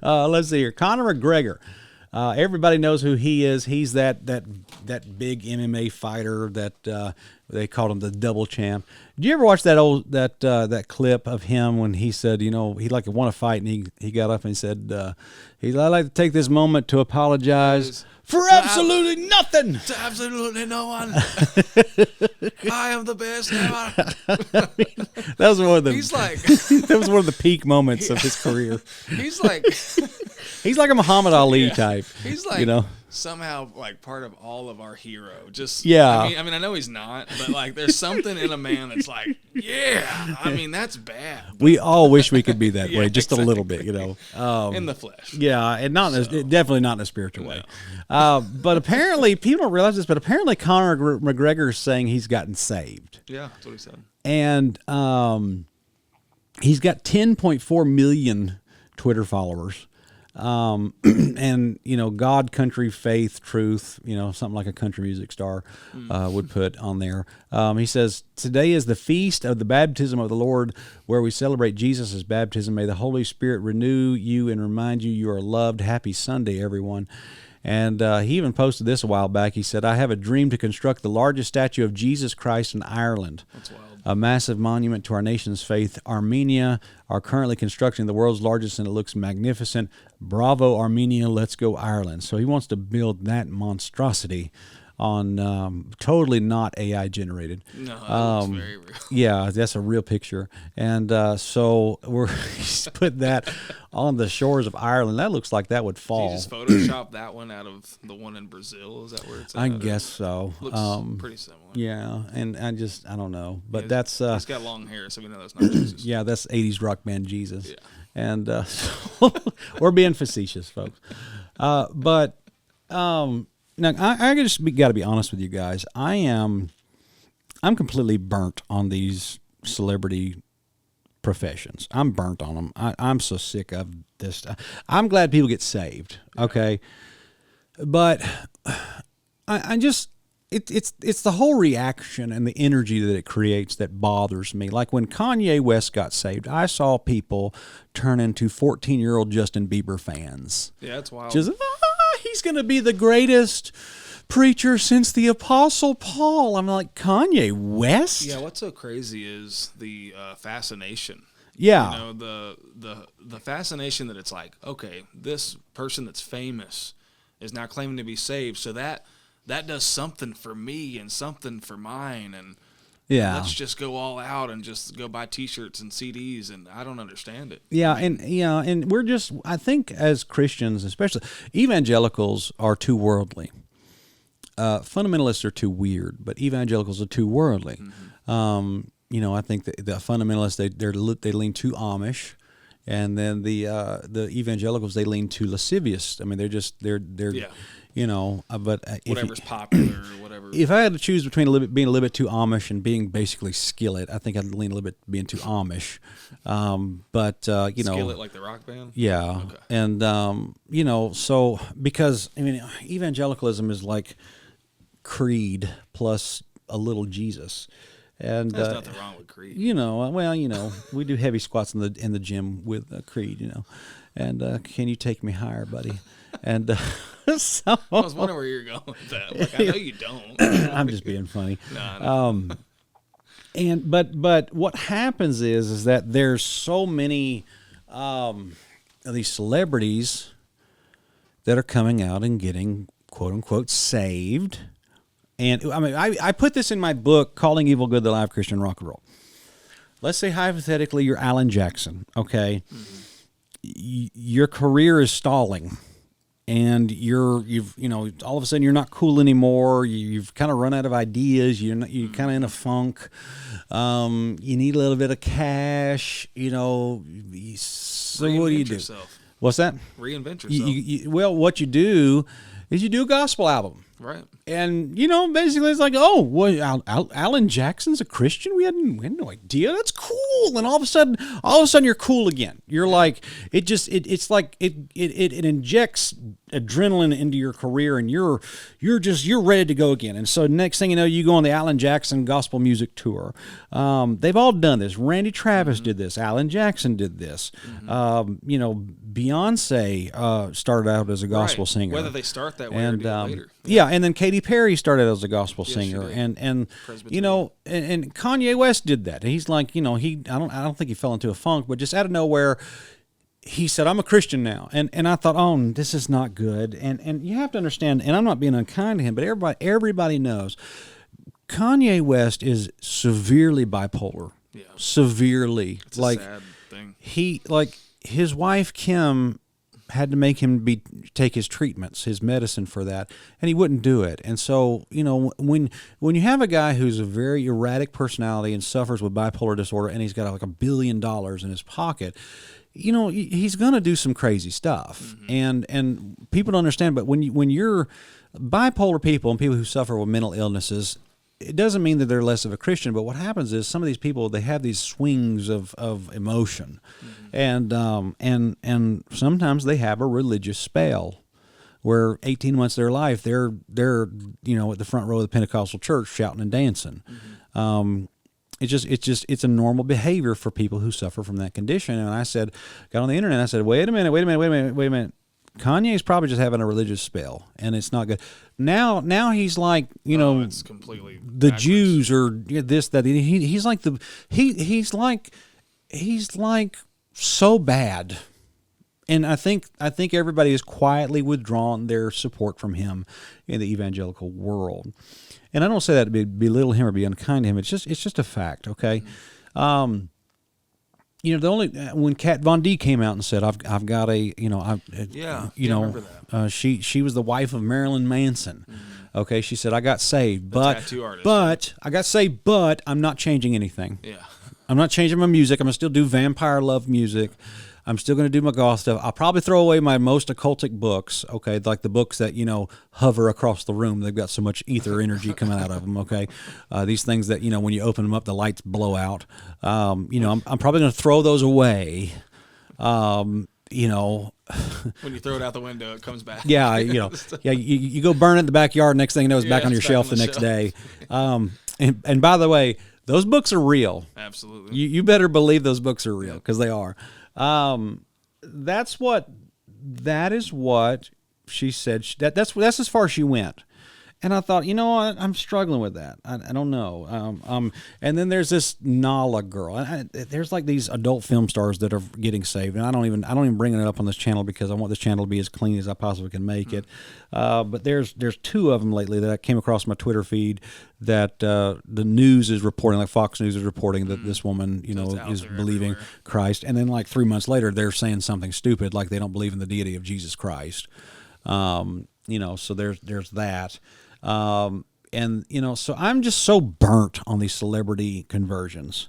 Let's see here. Conor McGregor. Everybody knows who he is. He's that big MMA fighter that they called him the double champ. Did you ever watch that clip of him when he said, he like to want to fight, and he got up and he said, I'd like to take this moment to apologize for absolutely nothing. To absolutely no one. I am the best ever. That was one of the. He's like. That was one of the peak moments of his career. He's like. He's like a Muhammad Ali type. He's like somehow like part of all of our hero. Just I mean, I know he's not, but like there's something in a man that's like, yeah. I mean, that's bad. We all wish we could be that way, just exactly. A little bit, in the flesh. Yeah, and definitely not in a spiritual way. But apparently, people don't realize this, but apparently Conor McGregor is saying he's gotten saved. Yeah, that's what he said. And he's got 10.4 million Twitter followers. And God, country, faith, truth, something like a country music star would put on there. He says, today is the feast of the baptism of the Lord, where we celebrate Jesus' baptism. May the Holy Spirit renew you and remind you are loved. Happy Sunday, everyone. And he even posted this a while back. He said, I have a dream to construct the largest statue of Jesus Christ in Ireland. That's wild. A massive monument to our nation's faith. Armenia are currently constructing the world's largest, and it looks magnificent. Bravo, Armenia. Let's go, Ireland. So he wants to build that monstrosity on totally not AI generated. No, that looks very real. Yeah, that's a real picture. And so he's put that on the shores of Ireland. That looks like that would fall. Did you just Photoshop that one out of the one in Brazil? Is that where it's at? I guess so. Looks pretty similar. Yeah, and I don't know. But that's... he's got long hair, so we know that's not Jesus. Yeah, that's 80s rock band Jesus. Yeah. And so we're being facetious, folks. But... now, I just got to be honest with you guys. I'm completely burnt on these celebrity professions. I'm burnt on them. I'm so sick of this. I'm glad people get saved, okay? But I just it's the whole reaction and the energy that it creates that bothers me. Like when Kanye West got saved, I saw people turn into 14-year-old Justin Bieber fans. Yeah, that's wild. Just he's going to be the greatest preacher since the Apostle Paul. I'm like, Kanye West? Yeah, what's so crazy is the fascination. Yeah. The fascination that it's like, okay, this person that's famous is now claiming to be saved, so that does something for me and something for mine, and let's just go all out and just go buy T-shirts and CDs, and I don't understand it. Yeah, and we're just, I think as Christians, especially evangelicals, are too worldly. Fundamentalists are too weird, but evangelicals are too worldly. Mm-hmm. I think the fundamentalists they lean too Amish, and then the evangelicals they lean too lascivious. I mean, they're but whatever's popular or whatever. If I had to choose between being a little bit too Amish and being basically Skillet, I think I'd lean a little bit being too Amish. But Skillet, like the rock band. Yeah, okay. And so because evangelicalism is like Creed plus a little Jesus. And there's nothing wrong with Creed. We do heavy squats in the gym with Creed, and can you take me higher, buddy? And so I was wondering where you're going with that. Like, I know you don't. I'm just being funny. No. But what happens is that there's so many of these celebrities that are coming out and getting quote unquote saved. And I mean, I put this in my book, Calling Evil Good, the Live Christian Rock and Roll. Let's say hypothetically you're Alan Jackson, okay? Mm-hmm. Your career is stalling, and you've all of a sudden you're not cool anymore. You've kind of run out of ideas. You're kind of in a funk. You need a little bit of cash. So what do you do? Yourself. What's that? Reinvent yourself. Well, what you do is you do a gospel album. Right. And, basically it's like, Alan Jackson's a Christian? We had no idea. That's cool. And all of a sudden you're cool again. You're like, it injects adrenaline into your career, and you're ready to go again. And so next thing you know, you go on the Alan Jackson gospel music tour. They've all done this. Randy Travis did this. Alan Jackson did this. Beyonce started out as a gospel singer. Whether they start that way and or later. Yeah, and then Katy Perry started as a gospel singer, and and Kanye West did that. He's like, I don't think he fell into a funk, but just out of nowhere, he said, I'm a Christian now. And I thought, oh, this is not good. And you have to understand, and I'm not being unkind to him, but everybody knows Kanye West is severely bipolar. Yeah. Severely. It's a sad thing. His wife, Kim, had to make him take his treatments, his medicine for that, and he wouldn't do it. And so, when you have a guy who's a very erratic personality and suffers with bipolar disorder, and he's got like $1 billion in his pocket, he's going to do some crazy stuff. And people don't understand, but when you're bipolar people and people who suffer with mental illnesses, it doesn't mean that they're less of a Christian, but what happens is some of these people, they have these swings of emotion, and sometimes they have a religious spell where 18 months of their life they're at the front row of the Pentecostal church shouting and dancing. It's a normal behavior for people who suffer from that condition. And I got on the internet, I said, wait a minute. Kanye's probably just having a religious spell, and it's not good. Now he's like, it's completely the backwards. Jews or this, that. He's like he's like so bad. And I think everybody has quietly withdrawn their support from him in the evangelical world. And I don't say that to belittle him or be unkind to him. It's just a fact, okay? When Kat Von D came out and said, I've got a, I remember that. She was the wife of Marilyn Manson. Okay, she said, I got saved, tattoo artist, but I'm not changing anything. Yeah. I'm not changing my music. I'm going to still do vampire love music. I'm still going to do my goth stuff. I'll probably throw away my most occultic books, okay, like the books that, hover across the room. They've got so much ether energy coming out of them, okay? These things that, when you open them up, the lights blow out. I'm probably going to throw those away. When you throw it out the window, it comes back. Yeah, you go burn it in the backyard, next thing you know, it's back on your shelf the next day. And by the way, those books are real. Absolutely. You better believe those books are real, because they are. That is what she said. That's as far as she went. And I thought, I'm struggling with that. I don't know. And then there's this Nala girl. There's like these adult film stars that are getting saved, and I don't even bring it up on this channel because I want this channel to be as clean as I possibly can make it. But there's two of them lately that I came across my Twitter feed that the news is reporting, like Fox News is reporting that this woman, is believing everywhere. Christ, and then like 3 months later they're saying something stupid like they don't believe in the deity of Jesus Christ. So there's that. So I'm just so burnt on these celebrity conversions.